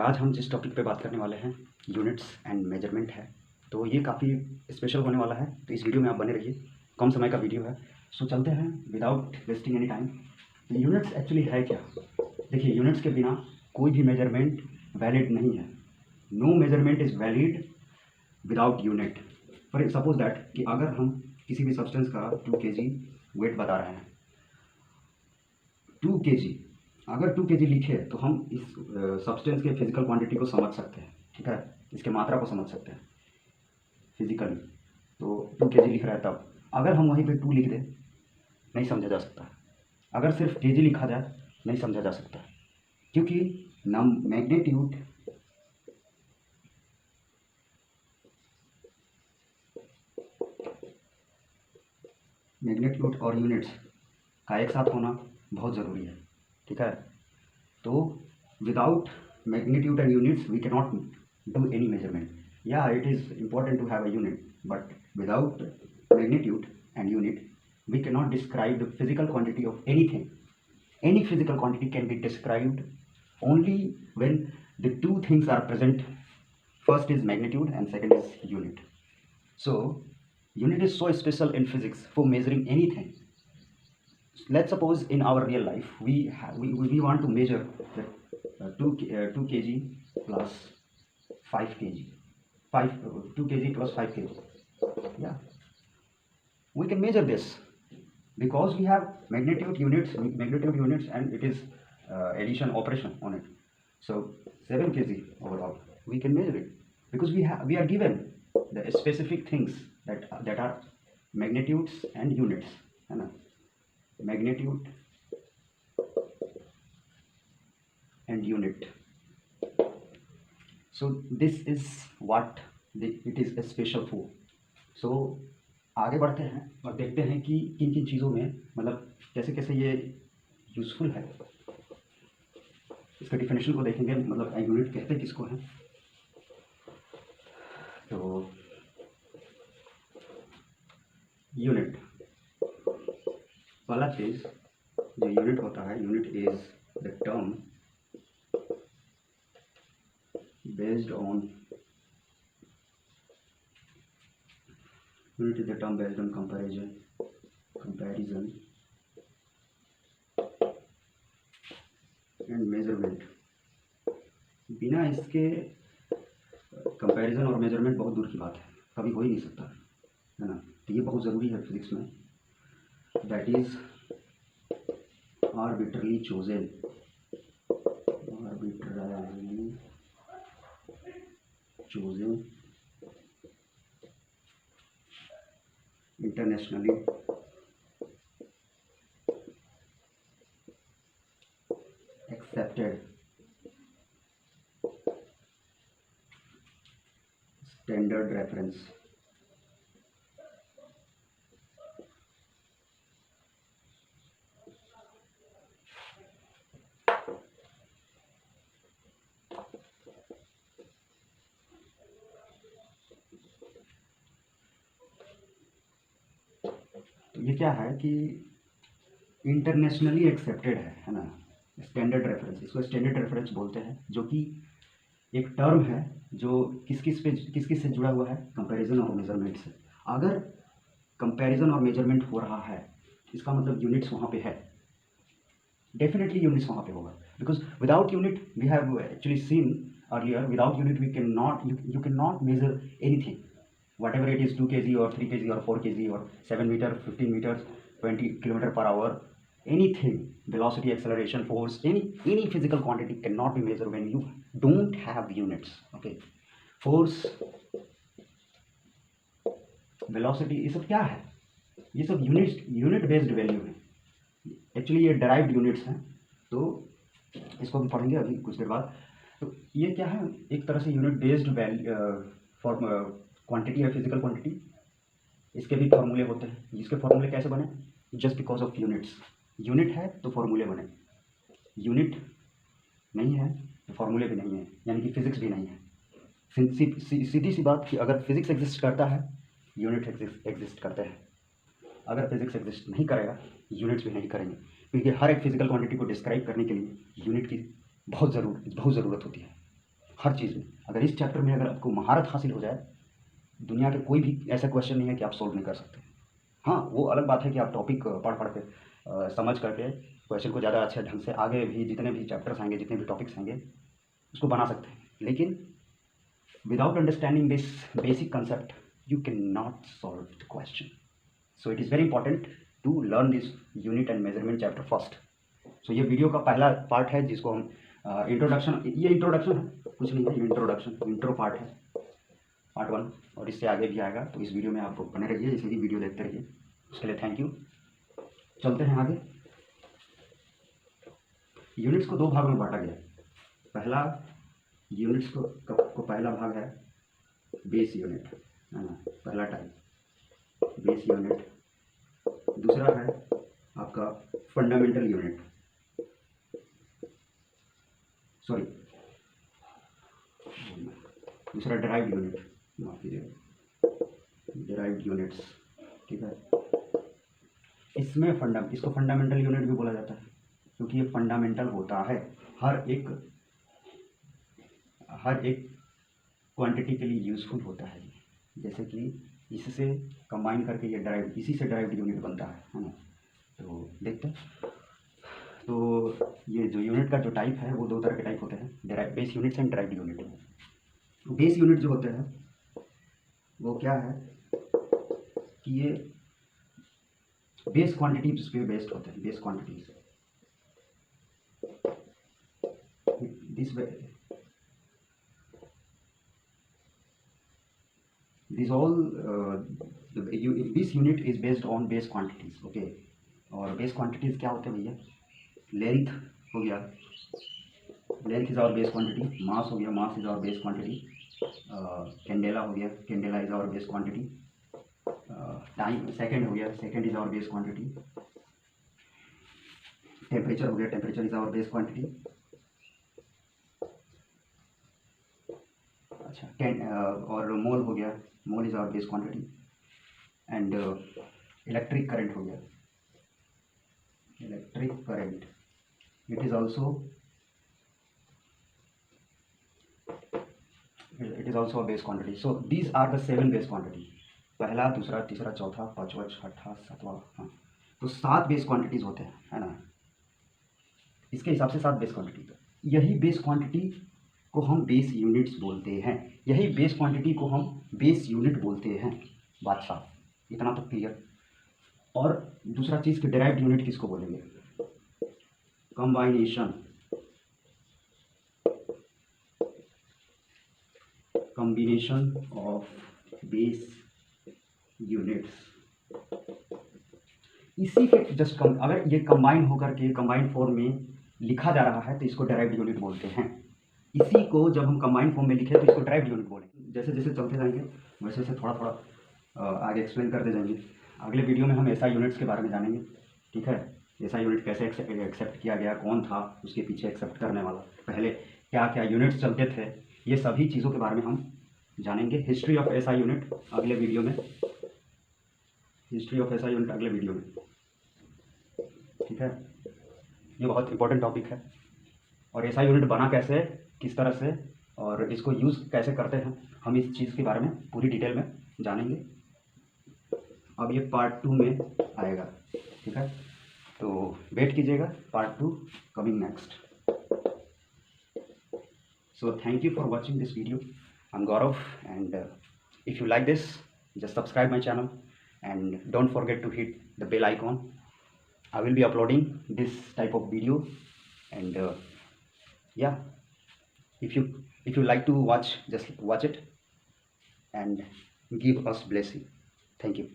आज हम जिस टॉपिक पे बात करने वाले हैं यूनिट्स एंड मेजरमेंट है। तो ये काफ़ी स्पेशल होने वाला है, तो इस वीडियो में आप बने रहिए। कम समय का वीडियो है, सो चलते हैं without wasting any time. Units actually है क्या? देखिए, यूनिट्स के बिना कोई भी मेजरमेंट वैलिड नहीं है। No measurement is valid without unit. For suppose that कि अगर हम किसी भी सब्सटेंस का 2 kg वेट बता रहे हैं, 2 kg, अगर 2 kg लिखे तो हम इस सब्सटेंस के फिजिकल क्वांटिटी को समझ सकते हैं, ठीक है, इसके मात्रा को समझ सकते हैं फिजिकली। तो 2 kg लिख रहा है, तब अगर हम वहीं पे 2 लिख दें नहीं समझा जा सकता। अगर सिर्फ kg लिखा जाए नहीं समझा जा सकता, क्योंकि नम मैग्नीट्यूड और यूनिट्स का एक साथ होना बहुत ज़रूरी है, ठीक है। तो without magnitude and units we can not do any measurement. या it is important to have a unit, but without magnitude and unit we cannot describe the physical quantity of anything. Any physical quantity can be described only when the two things are present. First is magnitude and second is unit. So unit is so special in physics for measuring anything. Let's suppose in our real life we want to measure the 2 kg plus 5 kg 2 kg plus 5 kg. Yeah, we can measure this because we have magnitude units and it is addition operation on it. So 7 kg overall we can measure it because we are given the specific things that are magnitudes and units, है ना, magnitude and unit. So this is what it is special for. So आगे बढ़ते हैं और देखते हैं कि किन किन चीज़ों में, मतलब कैसे कैसे ये यूज़फुल है। इसका डिफिनेशन को देखेंगे, मतलब यूनिट कहते किसको हैं। तो यूनिट, पहला चीज़ जो यूनिट होता है, unit is the term based on unit is the term based on comparison and measurement. बिना इसके कंपैरिजन और मेजरमेंट बहुत दूर की बात है, कभी हो ही नहीं सकता, है ना। तो ये बहुत ज़रूरी है फिजिक्स में। That is arbitrarily chosen internationally accepted standard reference. तो ये क्या है कि इंटरनेशनली एक्सेप्टेड है ना, स्टैंडर्ड रेफरेंस, इसको स्टैंडर्ड रेफरेंस बोलते हैं, जो कि एक टर्म है जो किस किस से जुड़ा हुआ है, कंपैरिजन और मेजरमेंट से। अगर कंपैरिजन और मेजरमेंट हो रहा है इसका मतलब यूनिट्स वहाँ पे है, डेफिनेटली यूनिट्स वहाँ पे होगा, because without unit we have actually seen earlier, without unit we can not you can not measure anything, whatever it is, 2 kg or 3 kg or 4 kg or 7 meter, 15 meters, 20 kilometer per hour, anything, velocity, acceleration, force, any physical quantity cannot be measured when you don't have units. Okay, force, velocity, ये सब क्या है? ये सब unit based value है। Actually ये derived units हैं, तो इसको हम पढ़ेंगे अभी कुछ देर बाद। तो ये क्या है, एक तरह से unit based value for quantity है, फिजिकल क्वांटिटी। इसके भी फॉर्मूले होते हैं, जिसके फॉर्मूले कैसे बने, just because of units. Unit है तो फॉर्मूले बने, यूनिट नहीं है तो फॉर्मूले भी नहीं है, यानी कि फिजिक्स भी नहीं है। सीधी सी बात कि अगर फिजिक्स एग्जिस्ट करता है यूनिट एग्जिस्ट करते हैं, अगर फिजिक्स एग्जिस्ट नहीं करेगा यूनिट्स भी नहीं करेंगे, क्योंकि हर एक फिजिकल क्वांटिटी को डिस्क्राइब करने के लिए यूनिट की बहुत ज़रूरत होती है। हर चीज़ में। अगर इस चैप्टर में अगर आपको महारत हासिल हो जाए, दुनिया के कोई भी ऐसा क्वेश्चन नहीं है कि आप सोल्व नहीं कर सकते। हाँ, वो अलग बात है कि आप टॉपिक पढ़ के समझ करके क्वेश्चन को ज़्यादा अच्छे ढंग से आगे भी जितने भी चैप्टर्स आएंगे, जितने भी टॉपिक्स आएंगे, उसको बना सकते हैं। लेकिन without understanding this basic concept you can not solve the question. So it is very important to learn this unit and measurement chapter first. So ये वीडियो का पहला पार्ट है जिसको हम इंट्रोडक्शन, ये इंट्रोडक्शन है, कुछ नहीं है, इंट्रोडक्शन इंट्रो पार्ट है, पार्ट 1, और इससे आगे भी आएगा। तो इस वीडियो में आप बने रहिए, इसी की वीडियो देखते रहिए। उसके लिए थैंक यू। चलते हैं आगे। यूनिट्स को दो भाग में बांटा गया। पहला यूनिट्स को पहला भाग है बेस यूनिट, है ना, पहला टाइप बेस यूनिट। दूसरा है आपका फंडामेंटल यूनिट, सॉरी दूसरा डिराइव्ड यूनिट, माफ कीजिएगा, डिराइव्ड यूनिट्स, ठीक है। इसमें इसको फंडामेंटल यूनिट भी बोला जाता है क्योंकि ये फंडामेंटल होता है हर एक क्वांटिटी के लिए यूज़फुल होता है। जैसे कि इससे कंबाइन करके ये डिराइव्ड, इसी से डिराइव्ड यूनिट बनता है ना। तो देखते हैं। तो ये जो यूनिट का जो टाइप है वो दो तरह के टाइप होते हैं, derive base units and derived unit. Base unit जो होते हैं वो क्या है कि ये बेस क्वांटिटीज पे बेस्ड होते हैं, base quantities. This way this all this unit is based on base quantities, okay. और बेस क्वांटिटीज क्या होते हैं भैया? लेंथ हो गया, length is our base quantity. Mass हो गया, mass is our base quantity. Candela हो गया, candela is our base quantity. Time second हो गया, second is our base quantity. Temperature हो गया, temperature is our base quantity. अच्छा, और मोल हो गया, mole is our base quantity. And electric current हो गया, electric current, it is also a base quantity. So these are the 7 base quantity, पहला, दूसरा, तीसरा, चौथा, पांचवा, छठा, सातवां। हाँ, तो 7 बेस क्वांटिटीज होते हैं, है ना। इसके हिसाब से 7 बेस क्वांटिटी। यही बेस क्वांटिटी को हम बेस यूनिट्स बोलते हैं, यही बेस क्वांटिटी को हम बेस यूनिट बोलते हैं। बात साफ, इतना तो क्लियर। और दूसरा चीज़ कि डिराइव्ड यूनिट किसको बोलेंगे? combination of base units। इसी के जस्ट अगर ये कंबाइन होकर के कंबाइंड फॉर्म में लिखा जा रहा है तो इसको डिराइव्ड यूनिट बोलते हैं। इसी को जब हम कंबाइंड फॉर्म में लिखे तो इसको डिराइव्ड यूनिट बोलेंगे। जैसे जैसे चलते जाएंगे वैसे वैसे थोड़ा थोड़ा आगे एक्सप्लेन करते जाएंगे। अगले वीडियो में हम एसआई यूनिट्स के बारे में जानेंगे, ठीक है। एसआई यूनिट कैसे एक्सेप्ट किया गया, कौन था उसके पीछे एक्सेप्ट करने वाला, पहले क्या क्या यूनिट्स चलते थे, ये सभी चीज़ों के बारे में हम जानेंगे। हिस्ट्री ऑफ एसआई यूनिट अगले वीडियो में, हिस्ट्री ऑफ एसआई यूनिट अगले वीडियो में, ठीक है। ये बहुत इंपॉर्टेंट टॉपिक है। और एसआई यूनिट बना कैसे, किस तरह से, और इसको यूज़ कैसे करते हैं, हम इस चीज़ के बारे में पूरी डिटेल में जानेंगे। अब ये पार्ट 2 में आएगा, ठीक है। तो वेट कीजिएगा, part 2 coming next. So thank you for watching this video. I'm Gaurav, and if you like this, just subscribe my channel and don't forget to hit the bell icon. I will be uploading this type of video, and yeah, if you like to watch, just watch it and give us blessing. Thank you.